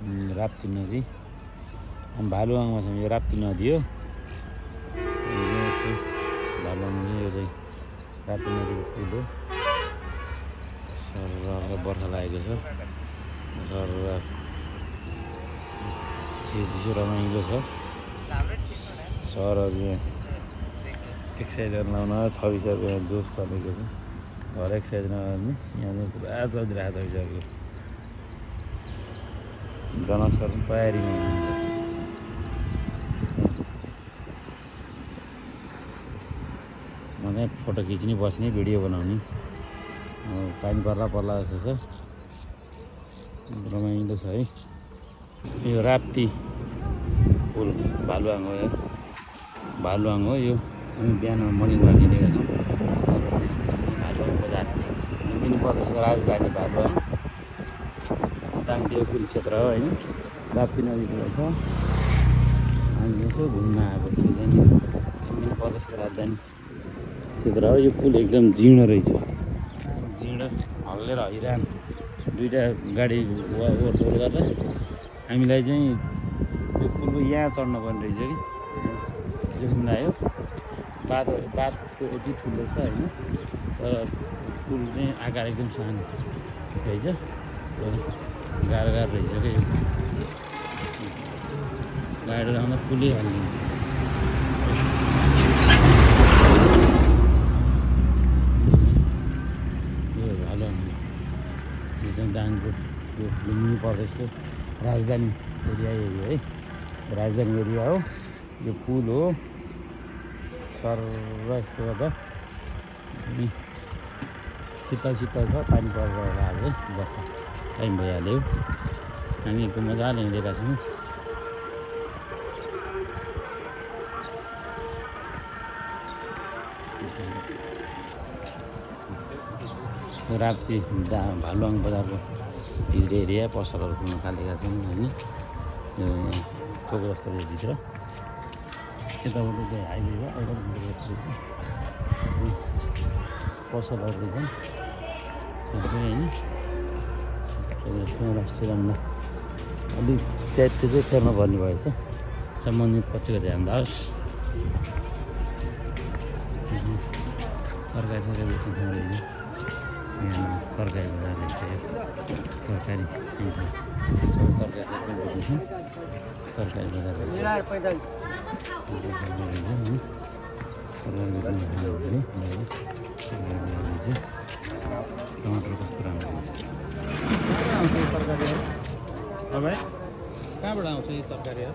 राप्ती नदी भालुवाङमा छ यो राप्ती नदी हो भालुवाङ यो चाहिँ राप्ती नदीको पुल हो सरर बर्खा लागेको छ सरर चिसो रमाइलो छ सरहरू यहाँ एक्सर्साइज गर्न आउन 26 रुपियाँ जोस चलेको छ घर एक्सर्साइज नगर्ने यहाँ चाहिँ पुरा चलिरहेको छ बिचराको जनकसर तयारीमा हुनुहुन्छ म चाहिँ फोटो खिच्ने बस्ने भिडियो बनाउने पानी पर्ला पर्ला जस्तो छ रमाइलो छ है यो राप्ती पुल भालुवाङ हो भालुवाङ हो यो हामी बिहान मर्निङ वाक हिँडेका छौँ भालुवाङ बजार लुम्बिनी प्रदेशको राजधानी भालुवाङ दाङदेव पुल क्षेत्र हो होइन राप्ती नदीतिर छ हामी यसो घुम्न आएको त्यो चाहिँ लुम्बिनी प्रदेशको राजधानी क्षेत्र हो यो पुल एकदम जीर्ण रहेछ जीर्ण हल्लेर हैरान दुईवटा गाडी ओहोरदोहोर गर्दा हामीलाई चाहिँ यो पुलको यहाँ चढ्नुपर्ने रहेछ कि जसमा आयो बाटो यति ठुलो छ होइन तर पुल चाहिँ आकार एकदम सानो रहेछ गाह्रो रहेछ क्या यो गाडी आउँदा पुलै हाल्ने यो भालुवाङ यो चाहिँ दाङको यो लुम्बिनी प्रदेशको राजधानी एरिया है राजधानी एरिया हो यो पुल हो सर यस्तो गर्दा शीतल शीतल छ पानी परेर होला आज बर्खा टाइम भइहाल्यो हामी एकदम मजाले हिँडेका छौँ राप्ती भालुवाङ बजारको भित्र एरिया पसलहरू खुल्न थालेका छन् होइन चौरस्ता भित्र यताबाट चाहिँ हाइवे हो पसलहरू रहेछन् होइन चौरस्ता राष्ट्रियमा अलिक त्यो चाहिँ फेर्न पर्ने भएछ सम्बन्धित पछिको ध्यान दियोस् तरकारी सबै बेच्ने ठाउँ रहेछ यहाँ तरकारी बजार रहेछ तरकारी तरकारी बजार रहेछ टमाटर कस्तो राम्रो रहेछ तरकारी तपाईँ कहाँबाट आउँछ यो तरकारीहरू